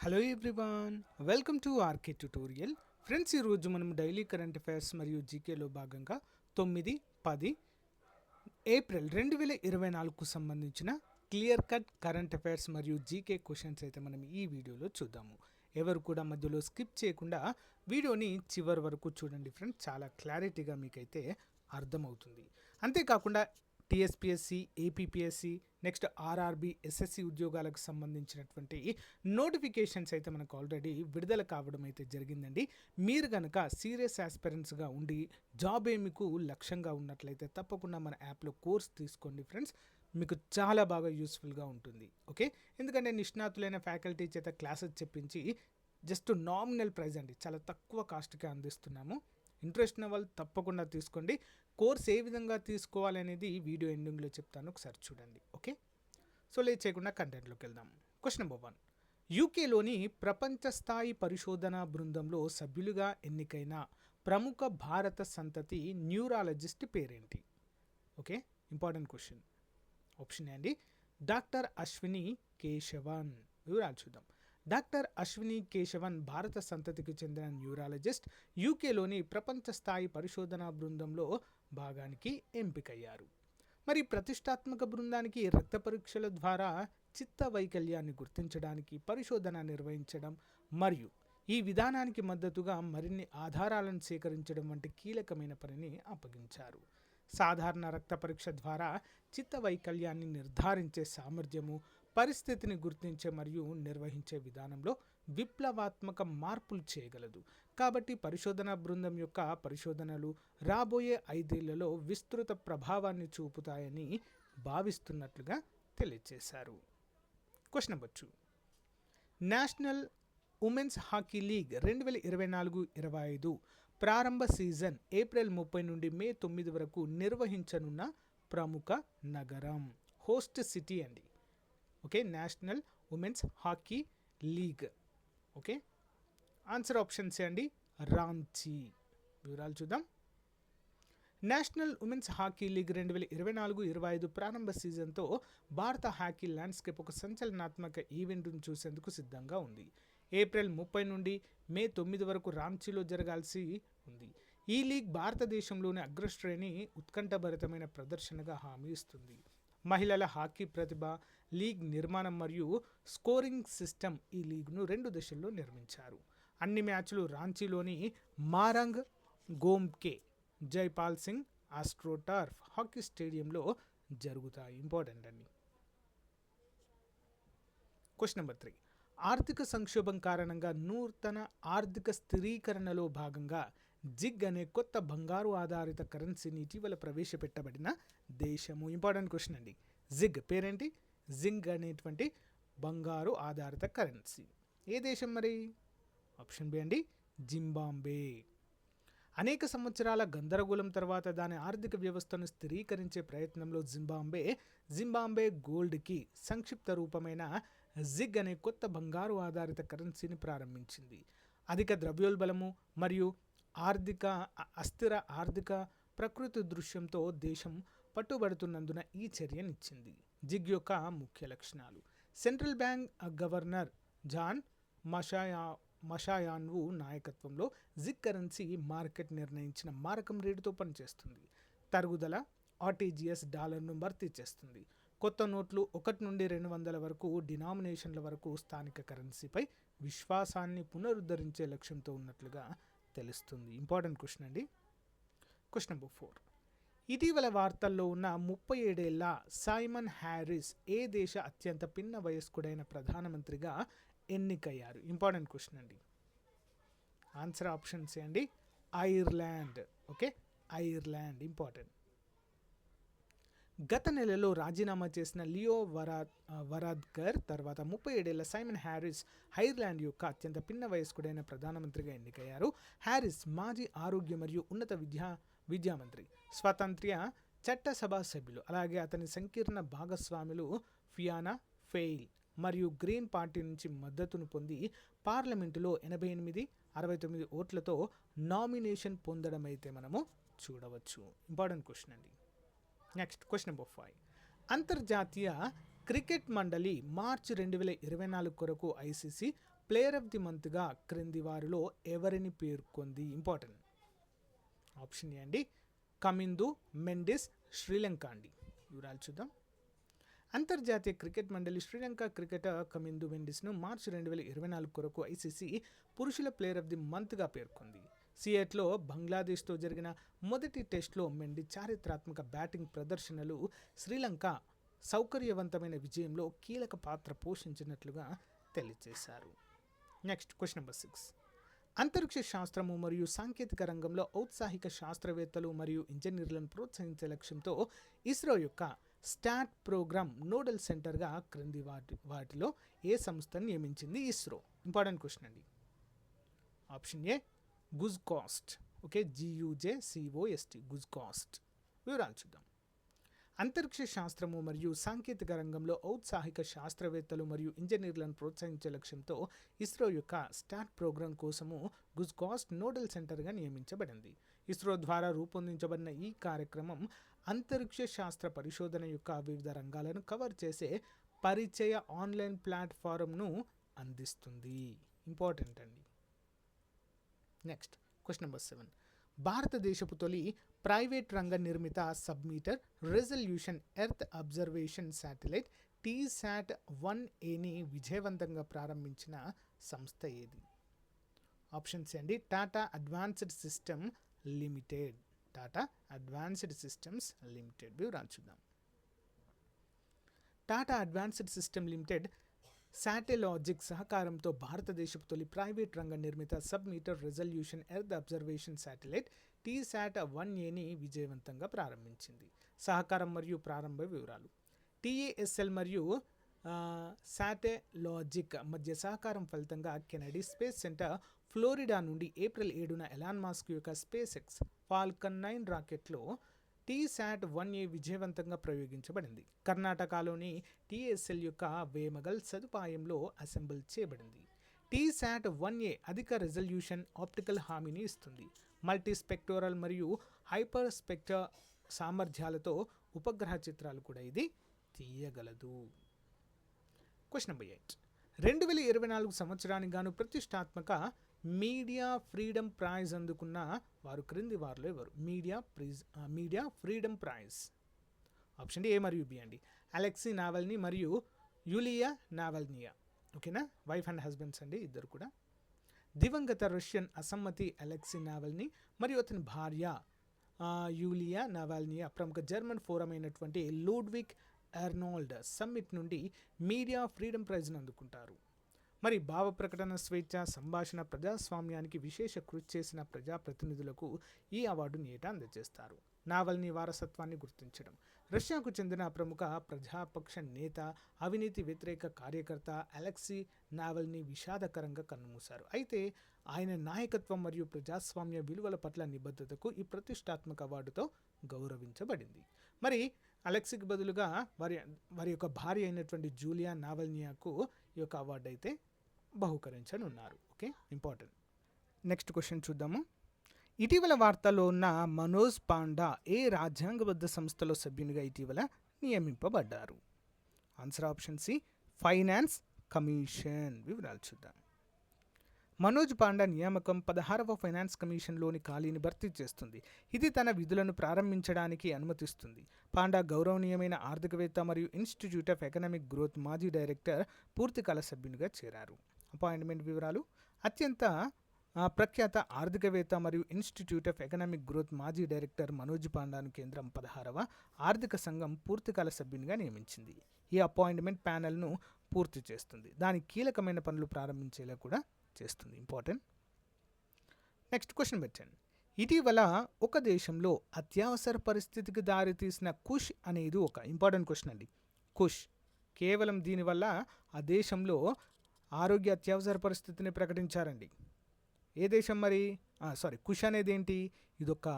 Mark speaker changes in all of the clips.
Speaker 1: Hello everyone, welcome to RK tutorial. Friends, ఈరోజు మనం daily current affairs మరియు జీకేలో భాగంగా 9-10 ఏప్రిల్ 2024కు సంబంధించిన క్లియర్ కట్ కరెంట్ అఫైర్స్ మరియు జీకే క్వశ్చన్స్ అయితే మనం ఈ వీడియోలో చూద్దాము. ఎవరు కూడా మధ్యలో స్కిప్ చేయకుండా వీడియోని చివరి వరకు చూడండి ఫ్రెండ్స్, చాలా క్లారిటీగా మీకైతే అర్థమవుతుంది. అంతేకాకుండా TSPSC, APPSC, next RRB, SSC ఉద్యోగాలకు సంబంధించినటువంటి నోటిఫికేషన్స్ అయితే మనకు ఆల్రెడీ విడుదల కావడం అయితే జరిగిందండి. మీరు కనుక సీరియస్ ఆస్పిరెంట్స్గా ఉండి జాబ్ మీకు లక్ష్యంగా ఉన్నట్లయితే తప్పకుండా మన యాప్లో కోర్స్ తీసుకోండి ఫ్రెండ్స్, మీకు చాలా బాగా యూస్ఫుల్గా ఉంటుంది. ఓకే, ఎందుకంటే నిష్ణాతులైన ఫ్యాకల్టీ చేత క్లాసెస్ చెప్పించి జస్ట్ నామినల్ ప్రైస్ అండి, చాలా తక్కువ కాస్ట్కి అందిస్తున్నాము. ఇంట్రెస్ట్ ఉన్న వాళ్ళు తప్పకుండా తీసుకోండి. కోర్స్ ఏ విధంగా తీసుకోవాలి అనేది వీడియో ఎండింగ్లో చెప్తాను, ఒకసారి చూడండి. ఓకే, సో లేట్ చేయకుండా కంటెంట్లోకి వెళ్దాం. Question number 1. యూకేలోని ప్రపంచ స్థాయి పరిశోధనా బృందంలో సభ్యులుగా ఎన్నికైన ప్రముఖ భారత సంతతి న్యూరాలజిస్ట్ పేరేంటి? Okay, important question. Option A అండి, డాక్టర్ అశ్విని కేశవన్. వివరాలు చూద్దాం. డాక్టర్ అశ్విని కేశవన్ భారత సంతతికి చెందిన న్యూరాలజిస్ట్. యూకేలోని ప్రపంచ స్థాయి పరిశోధనా బృందంలో భాగానికి ఎంపికయ్యారు. మరి ప్రతిష్టాత్మక బృందానికి రక్త పరీక్షల ద్వారా చిత్త వైకల్యాన్ని గుర్తించడానికి, పరిశోధన నిర్వహించడం మరియు ఈ విధానానికి మద్దతుగా మరిన్ని ఆధారాలను సేకరించడం వంటి కీలకమైన పనిని అప్పగించారు. సాధారణ రక్త పరీక్ష ద్వారా చిత్త వైకల్యాన్ని నిర్ధారించే సామర్థ్యము, పరిస్థితిని గుర్తించే మరియు నిర్వహించే విధానంలో విప్లవాత్మక మార్పులు చేయగలదు. కాబట్టి పరిశోధనా బృందం యొక్క పరిశోధనలు రాబోయే 5 ఏళ్లలో విస్తృత ప్రభావాన్ని చూపుతాయని భావిస్తున్నట్లుగా తెలియజేశారు. Question number 2. National women's hockey league 2024-25 ప్రారంభ సీజన్ ఏప్రిల్ 30 నుండి మే 9 వరకు నిర్వహించనున్న ప్రముఖ నగరం, హోస్ట్ సిటీ అండి. Okay, national women's hockey league. Okay, answer options అండి, రాంచీ. వివరాలు చూద్దాం. నేషనల్ ఉమెన్స్ హాకీ లీగ్ 2024-25 ప్రారంభ సీజన్తో భారత హాకీ ల్యాండ్స్కేప్ ఒక సంచలనాత్మక ఈవెంట్ను చూసేందుకు సిద్ధంగా ఉంది. ఏప్రిల్ 30 నుండి మే 9 వరకు రాంచీలో జరగాల్సి ఉంది. ఈ లీగ్ భారతదేశంలోని అగ్రశ్రేణి ఉత్కంఠభరితమైన ప్రదర్శనగా హామీ ఇస్తుంది. మహిళల హాకీ ప్రతిభ, లీగ్ నిర్మాణం మరియు స్కోరింగ్ సిస్టమ్ ఈ లీగ్ను 2 దశల్లో నిర్మించారు. అన్ని మ్యాచ్లు రాంచీలోని మారంగ్ గోమ్కే జైపాల్ సింగ్ ఆస్ట్రోటర్ఫ్ హాకీ స్టేడియంలో జరుగుతాయి. ఇంపార్టెంట్ అండి. Question number 3. ఆర్థిక సంక్షోభం కారణంగా నూతన ఆర్థిక స్థిరీకరణలో భాగంగా జిగ్ అనే కొత్త బంగారు ఆధారిత కరెన్సీని ఇటీవల ప్రవేశపెట్టబడిన దేశము. ఇంపార్టెంట్ క్వశ్చన్ అండి. జిగ్ పేరేంటి? జిగ్ అనేటువంటి బంగారు ఆధారిత కరెన్సీ ఏ దేశం మరి? ఆప్షన్ బి అండి, జింబాబ్వే. అనేక సంవత్సరాల గందరగోళం తర్వాత దాని ఆర్థిక వ్యవస్థను స్థిరీకరించే ప్రయత్నంలో జింబాబ్వే గోల్డ్కి సంక్షిప్త రూపమైన జిగ్ అనే కొత్త బంగారు ఆధారిత కరెన్సీని ప్రారంభించింది. అధిక ద్రవ్యోల్బణము మరియు అస్థిర ఆర్థిక ప్రకృతి దృశ్యంతో దేశం పట్టుబడుతున్నందున ఈ చర్యనిచ్చింది. జిగ్ యొక్క ముఖ్య లక్షణాలు: సెంట్రల్ బ్యాంక్ గవర్నర్ జాన్ మషాయాన్వు నాయకత్వంలో జిగ్ కరెన్సీ మార్కెట్ నిర్ణయించిన మారకం రేటుతో పనిచేస్తుంది. తరుగుదల ఆర్టీజీఎస్ డాలర్ను భర్తీ చేస్తుంది. కొత్త నోట్లు 1 నుండి 200 వరకు డినామినేషన్ల వరకు స్థానిక కరెన్సీపై విశ్వాసాన్ని పునరుద్ధరించే లక్ష్యంతో ఉన్నట్లుగా తెలుస్తుంది. ఇంపార్టెంట్ క్వశ్చన్ అండి. Question number 4. ఇటీవల వార్తల్లో ఉన్న 37 ఏళ్ల సైమన్ హ్యారిస్ ఏ దేశ అత్యంత పిన్న వయస్కుడైన ప్రధానమంత్రిగా ఎన్నికయ్యారు? ఇంపార్టెంట్ క్వశ్చన్ అండి. ఆన్సర్ ఆప్షన్స్ అండి, ఐర్లాండ్. Okay, Ireland important. గత నెలలో రాజీనామా చేసిన లియో వరాద్కర్ తర్వాత 37 ఏళ్ల సైమన్ హ్యారిస్ ఐర్లాండ్ యొక్క అత్యంత పిన్న వయస్కుడైన ప్రధానమంత్రిగా ఎన్నికయ్యారు. హ్యారిస్ మాజీ ఆరోగ్య మరియు ఉన్నత విద్యా మంత్రి, స్వాతంత్ర్య చట్టసభ సభ్యులు, అలాగే అతని సంకీర్ణ భాగస్వాములు ఫియానా ఫెయిల్ మరియు గ్రీన్ పార్టీ నుంచి మద్దతును పొంది పార్లమెంటులో 68-69 ఓట్లతో నామినేషన్ పొందడం అయితే మనము చూడవచ్చు. ఇంపార్టెంట్ క్వశ్చన్ అండి. Next question number 5. అంతర్జాతీయ క్రికెట్ మండలి మార్చి 2024 కొరకు ఐసీసీ ప్లేయర్ ఆఫ్ ది మంత్గా క్రింది వారిలో ఎవరిని పేర్కొంది? ఇంపార్టెంట్. ఆప్షన్ ఏ అండి కమిందు మెండిస్ శ్రీలంక అండి. వివరాలు చూద్దాం. అంతర్జాతీయ క్రికెట్ మండలి శ్రీలంక క్రికెటర్ కమిందు మెండిస్ను మార్చి 2024 కొరకు ఐసీసీ పురుషుల ప్లేయర్ ఆఫ్ ది మంత్గా పేర్కొంది. సియట్లో బంగ్లాదేశ్తో జరిగిన మొదటి టెస్ట్లో మెండి చారిత్రాత్మక బ్యాటింగ్ ప్రదర్శనలు శ్రీలంక సౌకర్యవంతమైన విజయంలో కీలక పాత్ర పోషించినట్లుగా తెలియజేశారు. Next question number 6. అంతరిక్ష శాస్త్రము మరియు సాంకేతిక రంగంలో ఔత్సాహిక శాస్త్రవేత్తలు మరియు ఇంజనీర్లను ప్రోత్సహించే లక్ష్యంతో ఇస్రో యొక్క స్టార్ట్ ప్రోగ్రామ్ నోడల్ సెంటర్గా క్రింది వాటిలో ఏ సంస్థను నియమించింది ఇస్రో? ఇంపార్టెంట్ క్వశ్చన్ అండి. Option A గుజ్కాస్ట్. Okay, GUJCOST గుజ్కాస్ట్. వివరాలు చూద్దాం. అంతరిక్ష శాస్త్రము మరియు సాంకేతిక రంగంలో ఔత్సాహిక శాస్త్రవేత్తలు మరియు ఇంజనీర్లను ప్రోత్సహించే లక్ష్యంతో ఇస్రో యొక్క స్టార్ట్ ప్రోగ్రాం కోసము గుజ్కాస్ట్ నోడల్ సెంటర్గా నియమించబడింది. ఇస్రో ద్వారా రూపొందించబడిన ఈ కార్యక్రమం అంతరిక్ష శాస్త్ర పరిశోధన యొక్క వివిధ రంగాలను కవర్ చేసే పరిచయ ఆన్లైన్ ప్లాట్ఫారంను అందిస్తుంది. ఇంపార్టెంట్ అండి. Next question number 7. భారతదేశపు తొలి ప్రైవేట్ రంగ నిర్మిత submetre resolution earth observation satellite TSAT-1Aని విజయవంతంగా ప్రారంభించిన సంస్థ ఏది? ఆప్షన్స్ అండి Tata advanced system limited. Tata advanced systems limited. వివరాలు చూద్దాం. టాటా అడ్వాన్స్డ్ సిస్టమ్ లిమిటెడ్ శాటిలాజిక్ సహకారంతో భారతదేశపు తొలి ప్రైవేట్ రంగ నిర్మిత submetre resolution earth observation satellite TSAT-1Aని విజయవంతంగా ప్రారంభించింది. సహకారం మరియు ప్రారంభ వివరాలు. TASL మరియు శాటిలాజిక్ మధ్య సహకారం ఫలితంగా కెనడీ స్పేస్ సెంటర్ ఫ్లోరిడా నుండి ఏప్రిల్ 7న ఎలాన్ మస్క్ యొక్క స్పేస్ ఎక్స్ ఫాల్కన్ 9 రాకెట్లో TSAT-1A విజయవంతంగా ప్రయోగించబడింది. కర్ణాటకలోని TSL యొక్క వేమగల్ సదుపాయంలో అసెంబుల్ చేయబడింది. TSAT-1A అధిక రెజల్యూషన్ ఆప్టికల్ హామీని ఇస్తుంది. మల్టీ స్పెక్టోరల్ మరియు హైపర్ స్పెక్టర్ సామర్థ్యాలతో ఉపగ్రహ చిత్రాలు కూడా ఇది తీయగలదు. Question number 8. 2024 సంవత్సరానికి గాను ప్రతిష్టాత్మక మీడియా ఫ్రీడమ్ ప్రైజ్ అందుకున్న వారు క్రింది వారిలో ఎవరు? Media freedom prize. Option A మరియు బి అండి అలెక్సీ నావల్నీ మరియు యూలియా నావల్నియా. ఓకేనా, వైఫ్ అండ్ హస్బెండ్స్ అండి ఇద్దరు కూడా. దివంగత రష్యన్ అసమ్మతి అలెక్సీ నావల్నీ మరియు అతని భార్య యూలియా నావల్నియా ప్రముఖ జర్మన్ ఫోరం అయినటువంటి లూడ్విగ్ ఎర్నాల్డ్ సమ్మిట్ నుండి మీడియా ఫ్రీడమ్ ప్రైజ్ను అందుకుంటారు. మరి భావ ప్రకటన స్వేచ్ఛ, సంభాషణ, ప్రజాస్వామ్యానికి విశేష కృషి చేసిన ప్రజాప్రతినిధులకు ఈ అవార్డుని ఏటా అందజేస్తారు. నావల్నీ వారసత్వాన్ని గుర్తించడం. రష్యాకు చెందిన ప్రముఖ ప్రజాపక్ష నేత, అవినీతి వ్యతిరేక కార్యకర్త అలెక్సీ నావల్నీ విషాదకరంగా కన్నుమూశారు. అయితే ఆయన నాయకత్వం మరియు ప్రజాస్వామ్య విలువల పట్ల నిబద్ధతకు ఈ ప్రతిష్టాత్మక అవార్డుతో గౌరవించబడింది. మరి అలెక్సీకి బదులుగా వారి యొక్క భార్య అయినటువంటి జూలియా నావల్నియాకు ఈ యొక్క అవార్డు అయితే బహుకరించనున్నారు. Okay, important. నెక్స్ట్ క్వశ్చన్ చూద్దాము. ఇటీవల వార్తల్లో ఉన్న మనోజ్ పాండా ఏ రాజ్యాంగబద్ధ సంస్థలో సభ్యునిగా ఇటీవల నియమింపబడ్డారు? Answer option C finance commission. వివరాలు చూద్దాం. మనోజ్ పాండా నియామకం 16వ ఫైనాన్స్ కమిషన్లోని ఖాళీని భర్తీ చేస్తుంది. ఇది తన విధులను ప్రారంభించడానికి అనుమతిస్తుంది. పాండా గౌరవనీయమైన ఆర్థికవేత్త మరియు ఇన్స్టిట్యూట్ ఆఫ్ ఎకనామిక్ గ్రోత్ మాజీ డైరెక్టర్ పూర్తికాల సభ్యునిగా చేరారు. అపాయింట్మెంట్ వివరాలు. అత్యంత ప్రఖ్యాత ఆర్థికవేత్త మరియు ఇన్స్టిట్యూట్ ఆఫ్ ఎకనామిక్ గ్రోత్ మాజీ డైరెక్టర్ మనోజ్ పాండాను కేంద్రం 16వ ఆర్థిక సంఘం పూర్తికాల సభ్యునిగా నియమించింది. ఈ అపాయింట్మెంట్ ప్యానెల్ను పూర్తి చేస్తుంది. దాని కీలకమైన పనులు ప్రారంభించేలా కూడా చేస్తుంది. ఇంపార్టెంట్. నెక్స్ట్ క్వశ్చన్ పెట్టండి. ఇటీవల ఒక దేశంలో అత్యవసర పరిస్థితికి దారితీసిన కుష్ అనేది ఒక ఇంపార్టెంట్ క్వశ్చన్ అండి. కుష్ కేవలం దీనివల్ల ఆ దేశంలో ఆరోగ్య అత్యవసర పరిస్థితిని ప్రకటించారండి. ఏ దేశం మరి? కుష్ అనేది ఏంటి? ఇదొక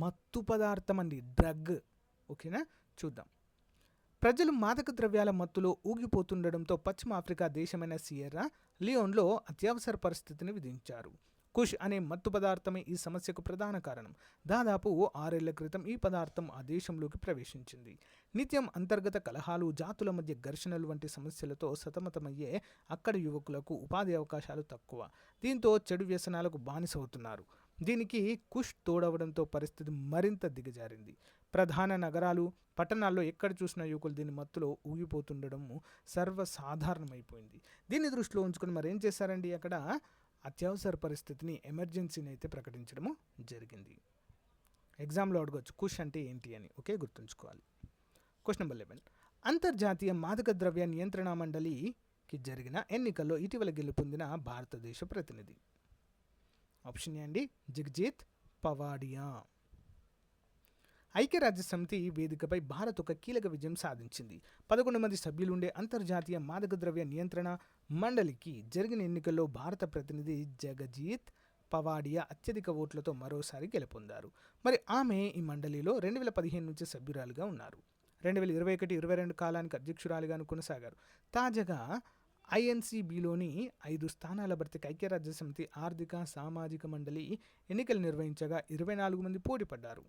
Speaker 1: మత్తు పదార్థం అండి, డ్రగ్. ఓకేనా, చూద్దాం. ప్రజలు మాదక ద్రవ్యాల మత్తులో ఊగిపోతుండడంతో పశ్చిమ ఆఫ్రికా దేశమైన సియెరా లియోన్లో అత్యవసర పరిస్థితిని విధించారు. కుష్ అనే మత్తు పదార్థమే ఈ సమస్యకు ప్రధాన కారణం. దాదాపు 6 ఏళ్ల క్రితం ఈ పదార్థం ఆ దేశంలోకి ప్రవేశించింది. నిత్యం అంతర్గత కలహాలు, జాతుల మధ్య ఘర్షణలు వంటి సమస్యలతో సతమతమయ్యే అక్కడి యువకులకు ఉపాధి అవకాశాలు తక్కువ. దీంతో చెడు వ్యసనాలకు బానిసవుతున్నారు. దీనికి కుష్ తోడవడంతో పరిస్థితి మరింత దిగజారింది. ప్రధాన నగరాలు, పట్టణాల్లో ఎక్కడ చూసిన యువకులు దీని మత్తులో ఊగిపోతుండడం సర్వసాధారణమైపోయింది. దీన్ని దృష్టిలో ఉంచుకొని మరేం చేశారండి, అక్కడ అత్యవసర పరిస్థితిని, ఎమర్జెన్సీని అయితే ప్రకటించడము జరిగింది. ఎగ్జామ్లో అడగవచ్చు కుష్ అంటే ఏంటి అని. ఓకే, గుర్తుంచుకోవాలి. Question number 11. అంతర్జాతీయ మాదక ద్రవ్య నియంత్రణ మండలికి జరిగిన ఎన్నికల్లో ఇటీవల గెలుపొందిన భారతదేశ ప్రతినిధి. ఆప్షన్ ఏ అండి, జగజిత్ పవాడియా. ఐక్యరాజ్యసమితి వేదికపై భారత్ ఒక కీలక విజయం సాధించింది. 11 మంది సభ్యులుండే అంతర్జాతీయ మాదక ద్రవ్య నియంత్రణ మండలికి జరిగిన ఎన్నికల్లో భారత ప్రతినిధి జగజిత్ పవాడియా అత్యధిక ఓట్లతో మరోసారి గెలుపొందారు. మరి ఆమె ఈ మండలిలో 2015 నుంచి సభ్యురాలుగా ఉన్నారు. 2021-22 కాలానికి అధ్యక్షురాలిగాను కొనసాగారు. తాజాగా ఐఎన్సిబిలోని 5 స్థానాల భర్తీకి ఐక్యరాజ్యసమితి ఆర్థిక సామాజిక మండలి ఎన్నికలు నిర్వహించగా 24 మంది పోటీపడ్డారు.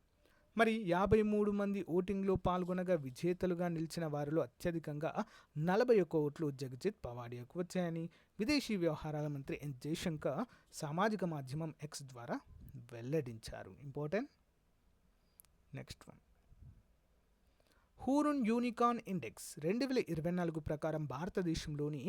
Speaker 1: మరి 53 మంది ఓటింగ్లో పాల్గొనగా విజేతలుగా నిలిచిన వారిలో అత్యధికంగా 41 ఓట్లు జగజిత్ పవాడియాకు వచ్చాయని విదేశీ వ్యవహారాల మంత్రి ఎన్ జయశంకర్ సామాజిక మాధ్యమం ఎక్స్ ద్వారా వెల్లడించారు. Important. Next one, Hurun unicorn index 2024 ప్రకారం భారతదేశంలోని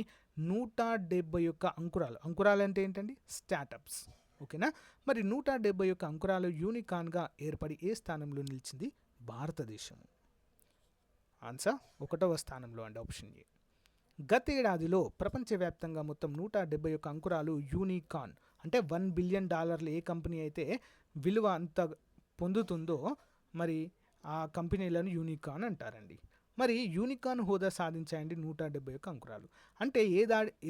Speaker 1: 171 అంకురాలు అంటే ఏంటండి, స్టార్టప్స్. ఓకేనా. మరి 171 అంకురాలు యూనికార్న్గా ఏర్పడి ఏ స్థానంలో నిలిచింది? భారతదేశం. ఆన్సర్ 1వ స్థానంలో అండి, ఆప్షన్ ఏ. గతేడాదిలో ప్రపంచవ్యాప్తంగా మొత్తం 171 అంకురాలు యూనికార్న్ అంటే $1 బిలియన్ ఏ కంపెనీ అయితే విలువ అంత పొందుతుందో మరి ఆ కంపెనీలను యూనికార్న్ అంటారండి. మరి యూనికార్న్ హోదా సాధించాయండి 171 అంకురాలు. అంటే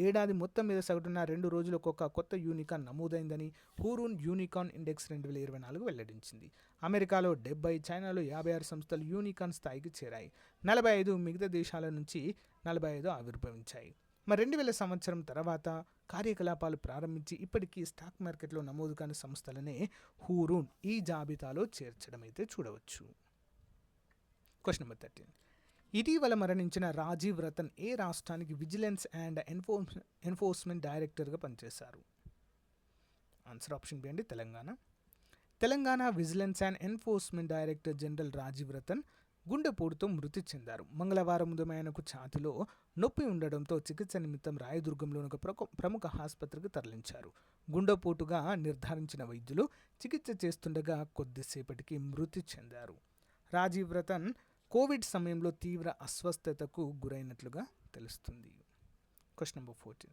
Speaker 1: ఏడాది మొత్తం మీద సగటున 2 రోజులకు ఒక కొత్త యూనికార్న్ నమోదైందని హూరున్ యూనికార్న్ ఇండెక్స్ 2024 వెల్లడించింది. అమెరికాలో 70, చైనాలో 56 సంస్థలు యూనికార్న్ స్థాయికి చేరాయి. 45 మిగతా దేశాల నుంచి 45 ఆవిర్భవించాయి. మరి 2000 సంవత్సరం తర్వాత కార్యకలాపాలు ప్రారంభించి ఇప్పటికీ స్టాక్ మార్కెట్లో నమోదు కాని సంస్థలనే హూరున్ ఈ జాబితాలో చేర్చడం అయితే చూడవచ్చు. Question number 13. ఇటీవల మరణించిన రాజీవ్ రతన్ ఏ రాష్ట్రానికి విజిలెన్స్ అండ్ ఎన్ఫోర్స్మెంట్ డైరెక్టర్గా పనిచేశారు? ఆన్సర్ ఆప్షన్ బి అండి, Telangana vigilance and enforcement director general Rajiv Ratan గుండెపోటుతో మృతి చెందారు. మంగళవారం ఉదయం ఆయనకు ఛాతీలో నొప్పి ఉండడంతో చికిత్స నిమిత్తం రాయదుర్గంలోని ఒక ప్రముఖ ఆసుపత్రికి తరలించారు. గుండెపోటుగా నిర్ధారించిన వైద్యులు చికిత్స చేస్తుండగా కొద్దిసేపటికి మృతి చెందారు. రాజీవ్ రతన్ కోవిడ్ సమయంలో తీవ్ర అస్వస్థతకు గురైనట్లుగా తెలుస్తుంది. Question number 14.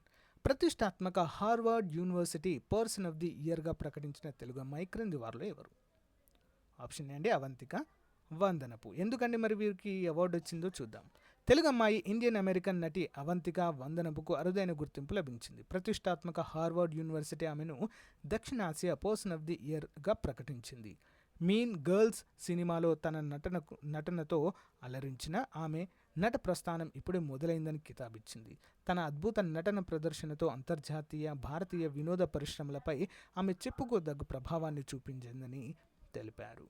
Speaker 1: ప్రతిష్టాత్మక Harvard University person of the ఇయర్గా ప్రకటించిన తెలుగు అమ్మాయి క్రింది వారిలో ఎవరు? ఆప్షన్ ఏ అండి, అవంతిక వందనపు. ఎందుకండి మరి వీరికి అవార్డు వచ్చిందో చూద్దాం. తెలుగు అమ్మాయి ఇండియన్ అమెరికన్ నటి అవంతిక వందనపుకు అరుదైన గుర్తింపు లభించింది. ప్రతిష్టాత్మక హార్వర్డ్ యూనివర్సిటీ ఆమెను దక్షిణాసియా పర్సన్ ఆఫ్ ది ఇయర్గా ప్రకటించింది. మీన్ గర్ల్స్ సినిమాలో తన నటనతో అలరించిన ఆమె నట ప్రస్థానం ఇప్పుడే మొదలైందని కితాబిచ్చింది. తన అద్భుత నటన ప్రదర్శనతో అంతర్జాతీయ, భారతీయ వినోద పరిశ్రమలపై ఆమె చెప్పుకోదగ్గ ప్రభావాన్ని చూపించిందని తెలిపారు.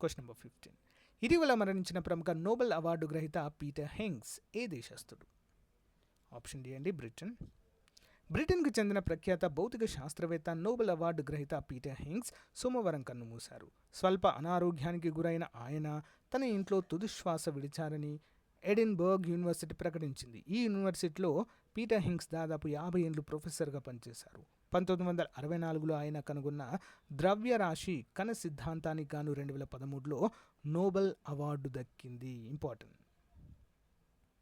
Speaker 1: Question number 15. ఇటీవల మరణించిన ప్రముఖ నోబెల్ అవార్డు గ్రహీత పీటర్ హెంగ్స్ ఏ దేశస్థుడు? ఆప్షన్ డి అండి, బ్రిటన్కు చెందిన ప్రఖ్యాత భౌతిక శాస్త్రవేత్త, నోబెల్ అవార్డు గ్రహీత పీటర్ హెంగ్స్ సోమవారం కన్నుమూశారు. స్వల్ప అనారోగ్యానికి గురైన ఆయన తన ఇంట్లో తుదిశ్వాస విడిచారని ఎడిన్బర్గ్ యూనివర్సిటీ ప్రకటించింది. ఈ యూనివర్సిటీలో పీటర్ హెంగ్స్ దాదాపు 50 ఏళ్లు ప్రొఫెసర్గా పనిచేశారు. 1964లో ఆయన కనుగొన్న ద్రవ్యరాశి కణ సిద్ధాంతానికి గాను 2013లో నోబెల్ అవార్డు దక్కింది. Important.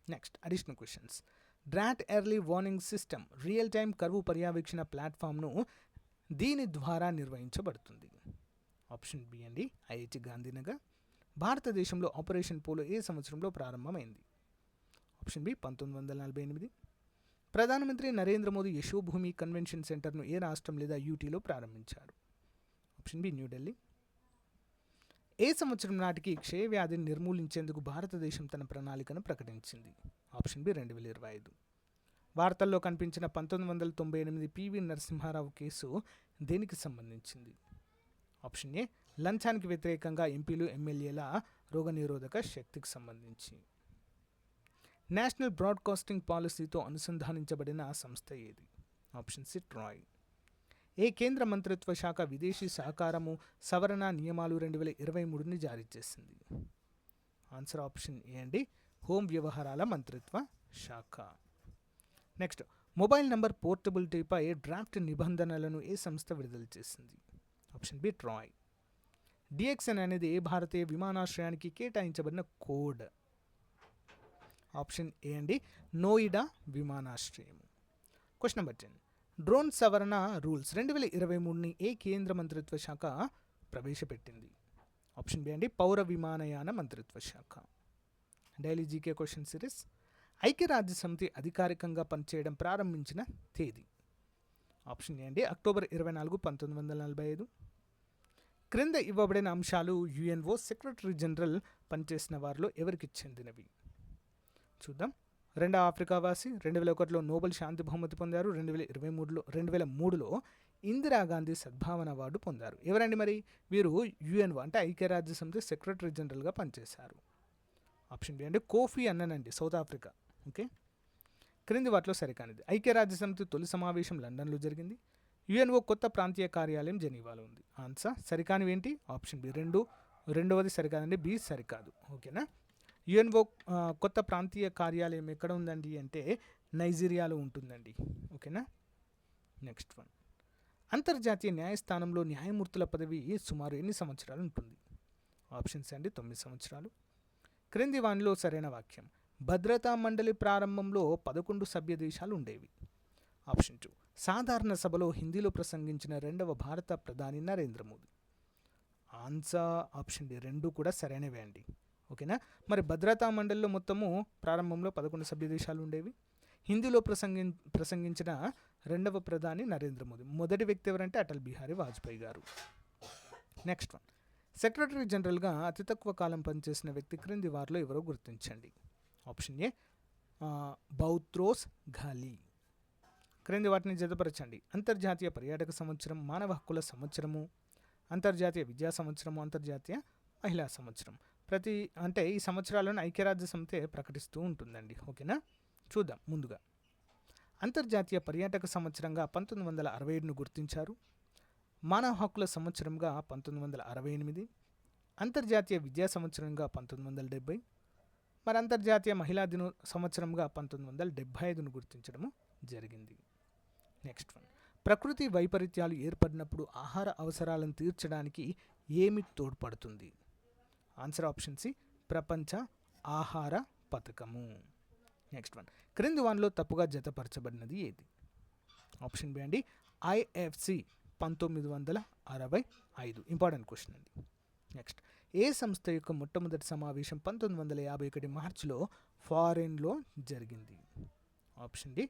Speaker 1: Next additional questions. Drought early warning system real time కరువు పర్యవేక్షణ ప్లాట్ఫామ్ను దీని ద్వారా నిర్వహించబడుతుంది. ఆప్షన్ బి అండి, ఐఐటి గాంధీనగర్. భారతదేశంలో ఆపరేషన్ పోలో ఏ సంవత్సరంలో ప్రారంభమైంది? Option B 1948. ప్రధానమంత్రి నరేంద్ర మోదీ యశోభూమి కన్వెన్షన్ సెంటర్ను ఏ రాష్ట్రం లేదా యూటీలో ప్రారంభించారు? Option B New Delhi. ఏ సంవత్సరం నాటికి క్షయవ్యాధిని నిర్మూలించేందుకు భారతదేశం తన ప్రణాళికను ప్రకటించింది? Option B 2025. వార్తల్లో కనిపించిన 1998 పివి నరసింహారావు కేసు దేనికి సంబంధించింది? ఆప్షన్ ఏ లంచానికి వ్యతిరేకంగా ఎంపీలు ఎమ్మెల్యేల రోగనిరోధక శక్తికి సంబంధించి. నేషనల్ బ్రాడ్కాస్టింగ్ పాలసీతో అనుసంధానించబడిన సంస్థ ఏది? Option C Troy. ఏ కేంద్ర మంత్రిత్వ శాఖ విదేశీ సహకారము సవరణ నియమాలు 2023ని జారీ చేసింది? ఆన్సర్ ఆప్షన్ ఏ అండి, హోం వ్యవహారాల మంత్రిత్వ శాఖ. నెక్స్ట్, మొబైల్ నంబర్ పోర్టబిలిటీపై డ్రాఫ్ట్ నిబంధనలను ఏ సంస్థ విడుదల చేసింది? Option B Troy. డిఎక్స్ఎన్ అనేది ఏ భారతీయ విమానాశ్రయానికి కేటాయించబడిన కోడ్? ఆప్షన్ ఏ అండి, నోయిడా విమానాశ్రయం. క్వశ్చన్ నెంబర్ 10, డ్రోన్ సవరణ రూల్స్ 2023ని ఏ కేంద్ర మంత్రిత్వ శాఖ ప్రవేశపెట్టింది? ఆప్షన్ బి అండి, పౌర విమానయాన మంత్రిత్వ శాఖ. Daily GK question series. ఐక్యరాజ్య సమితి అధికారికంగా పనిచేయడం ప్రారంభించిన తేదీ? ఆప్షన్ ఏ అండి, అక్టోబర్ 24, 1945. క్రింద ఇవ్వబడిన అంశాలు యుఎన్ఓ సెక్రటరీ జనరల్ పనిచేసిన వారిలో ఎవరికి చెందినవి? చూద్దాం. రెండవ ఆఫ్రికా వాసి, 2001లో నోబెల్ శాంతి బహుమతి పొందారు, 2003లో ఇందిరాగాంధీ సద్భావన అవార్డు పొందారు. ఎవరండి మరి వీరు? యుఎన్ఓ అంటే ఐక్యరాజ్య సమితి సెక్రటరీ జనరల్గా పనిచేశారు. ఆప్షన్ బి అండి, కోఫీ అన్నన్ అండి, సౌత్ ఆఫ్రికా. ఓకే, క్రింది వాటిలో సరికానిది. ఐక్యరాజ్య సమితి తొలి సమావేశం లండన్లో జరిగింది. యుఎన్ఓ కొత్త ప్రాంతీయ కార్యాలయం జెనీవాలో ఉంది. ఆన్సర్ సరికానివి ఏంటి? ఆప్షన్ బి రెండవది సరికాదండి, బి సరికాదు. ఓకేనా. యుఎన్ఓ కొత్త ప్రాంతీయ కార్యాలయం ఎక్కడ ఉందండి అంటే నైజీరియాలో ఉంటుందండి. ఓకేనా. నెక్స్ట్ వన్, అంతర్జాతీయ న్యాయస్థానంలో న్యాయమూర్తుల పదవి సుమారు ఎన్ని సంవత్సరాలు ఉంటుంది? ఆప్షన్స్ అండి 9 సంవత్సరాలు. క్రింది వానిలో సరైన వాక్యం. భద్రతా మండలి ప్రారంభంలో 11 సభ్య దేశాలు ఉండేవి. ఆప్షన్ 2, సాధారణ సభలో హిందీలో ప్రసంగించిన రెండవ భారత ప్రధాని Narendra Modi. Answer option D, 2 కూడా సరైనవే అండి. ఓకేనా. మరి భద్రతా మండలిలో మొత్తము ప్రారంభంలో 11 సభ్య దేశాలు ఉండేవి. హిందీలో ప్రసంగించిన రెండవ ప్రధాని నరేంద్ర మోదీ. మొదటి వ్యక్తి ఎవరంటే అటల్ బిహారీ వాజ్పేయి గారు. నెక్స్ట్ వన్, సెక్రటరీ జనరల్గా అతి తక్కువ కాలం పనిచేసిన వ్యక్తి క్రింది వారిలో ఎవరో గుర్తించండి. Option A Boutros Ghali. క్రింది వాటిని జతపరచండి. అంతర్జాతీయ పర్యాటక సంవత్సరం, మానవ హక్కుల సంవత్సరము, అంతర్జాతీయ విద్యా సంవత్సరము, అంతర్జాతీయ మహిళా సంవత్సరం. అంటే ఈ సంవత్సరాలను ఐక్యరాజ్య సమితి ప్రకటిస్తూ ఉంటుందండి. ఓకేనా. చూద్దాం. ముందుగా అంతర్జాతీయ పర్యాటక సంవత్సరంగా 1967ను గుర్తించారు. మానవ హక్కుల సంవత్సరంగా 1968, అంతర్జాతీయ విద్యా సంవత్సరంగా 1970, మరి అంతర్జాతీయ మహిళా సంవత్సరంగా 1975ను గుర్తించడము జరిగింది. నెక్స్ట్ వన్, ప్రకృతి వైపరీత్యాలు ఏర్పడినప్పుడు ఆహార అవసరాలను తీర్చడానికి ఏమి తోడ్పడుతుంది? ఆన్సర్ ఆప్షన్ సి, ప్రపంచ ఆహార పథకము. నెక్స్ట్ వన్, క్రింది వానిలో తప్పుగా జతపరచబడినది ఏది? ఆప్షన్ బి అండి, ఐఎఫ్సి 1965. ఇంపార్టెంట్ క్వశ్చన్ అండి. నెక్స్ట్, ఏ సంస్థ యొక్క మొట్టమొదటి సమావేశం 1951 మార్చిలో ఫారెన్లో జరిగింది? ఆప్షన్ డి,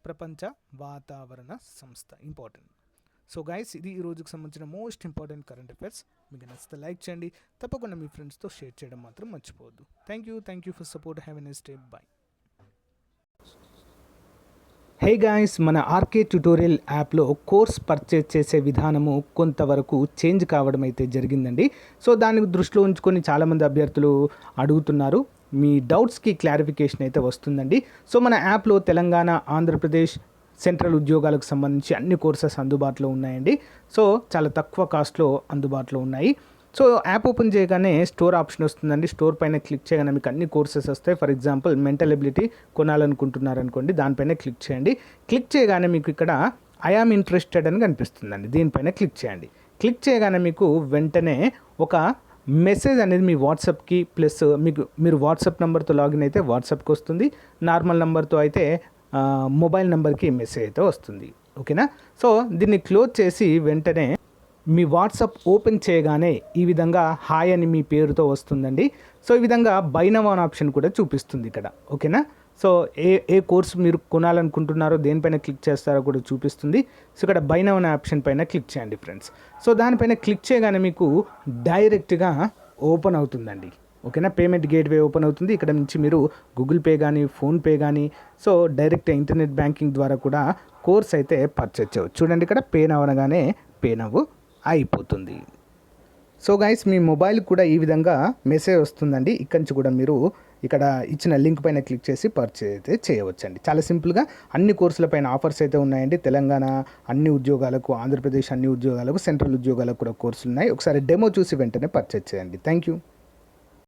Speaker 1: ప్రపంచ వాతావరణ సంస్థ. ఇంపార్టెంట్. సో గైస్, ఇది ఈ రోజుకు సంబంధించిన మోస్ట్ ఇంపార్టెంట్ కరెంట్ అఫైర్స్. మీకు నచ్చితే లైక్ చేయండి, తప్పకుండా మీ ఫ్రెండ్స్తో షేర్ చేయడం మాత్రం మర్చిపోవద్దు. Thank you for support. Have a nice day. By. Hey guys, మన ఆర్కే ట్యుటోరియల్ యాప్లో కోర్స్ పర్చేజ్ చేసే విధానము కొంతవరకు చేంజ్ కావడం అయితే జరిగిందండి. సో దాన్ని దృష్టిలో ఉంచుకొని చాలామంది అభ్యర్థులు అడుగుతున్నారు. మీ డౌట్స్కి క్లారిఫికేషన్ అయితే వస్తుందండి. సో మన యాప్లో తెలంగాణ, ఆంధ్రప్రదేశ్, సెంట్రల్ ఉద్యోగాలకు సంబంధించి అన్ని కోర్సెస్ అందుబాటులో ఉన్నాయండి. సో చాలా తక్కువ కాస్ట్లో అందుబాటులో ఉన్నాయి. సో యాప్ ఓపెన్ చేయగానే స్టోర్ ఆప్షన్ వస్తుందండి. స్టోర్ పైన క్లిక్ చేయగానే మీకు అన్ని కోర్సెస్ వస్తాయి. ఫర్ ఎగ్జాంపుల్ మెంటల్ ఎబిలిటీ కొనాలనుకుంటున్నారనుకోండి, దానిపైన క్లిక్ చేయండి. క్లిక్ చేయగానే మీకు ఇక్కడ ఐ ఆమ్ ఇంట్రెస్టెడ్ అని కనిపిస్తుందండి. దీనిపైన క్లిక్ చేయండి. క్లిక్ చేయగానే మీకు వెంటనే ఒక మెసేజ్ అనేది మీ వాట్సాప్కి, ప్లస్ మీరు వాట్సాప్ నెంబర్తో లాగిన్ అయితే వాట్సాప్కి వస్తుంది. నార్మల్ నెంబర్తో అయితే మొబైల్ నెంబర్కి మెసేజ్ అయితే వస్తుంది. ఓకేనా. సో దీన్ని క్లోజ్ చేసి వెంటనే మీ వాట్సాప్ ఓపెన్ చేయగానే ఈ విధంగా హాయ్ అని మీ పేరుతో వస్తుందండి. సో ఈ విధంగా బై నౌ అనే ఆప్షన్ కూడా చూపిస్తుంది ఇక్కడ. ఓకేనా. సో ఏ కోర్స్ మీరు కొనాలనుకుంటున్నారో దేనిపైన క్లిక్ చేస్తారో కూడా చూపిస్తుంది. సో ఇక్కడ బై నౌ అనే ఆప్షన్ పైన క్లిక్ చేయండి ఫ్రెండ్స్. సో దానిపైన క్లిక్ చేయగానే మీకు డైరెక్ట్గా ఓపెన్ అవుతుందండి. ఓకేనా. పేమెంట్ గేట్వే ఓపెన్ అవుతుంది. ఇక్కడ నుంచి మీరు గూగుల్ పే కానీ, ఫోన్పే కానీ, సో డైరెక్ట్ ఇంటర్నెట్ బ్యాంకింగ్ ద్వారా కూడా కోర్స్ అయితే పర్చేజ్ చేయవచ్చు. చూడండి, ఇక్కడ పే నవ్ అనగానే పే నవ్ అయిపోతుంది. సో గైస్, మీ మొబైల్ కూడా ఈ విధంగా మెసేజ్ వస్తుందండి. ఇక్కడి నుంచి కూడా మీరు ఇక్కడ ఇచ్చిన లింక్ పైన క్లిక్ చేసి పర్చేజ్ అయితే చేయవచ్చండి. చాలా సింపుల్గా అన్ని కోర్సులపైన ఆఫర్స్ అయితే ఉన్నాయండి. తెలంగాణ అన్ని ఉద్యోగాలకు, ఆంధ్రప్రదేశ్ అన్ని ఉద్యోగాలకు, సెంట్రల్ ఉద్యోగాలకు కూడా కోర్సులు ఉన్నాయి. ఒకసారి డెమో చూసి వెంటనే పర్చేజ్ చేయండి. Thank you.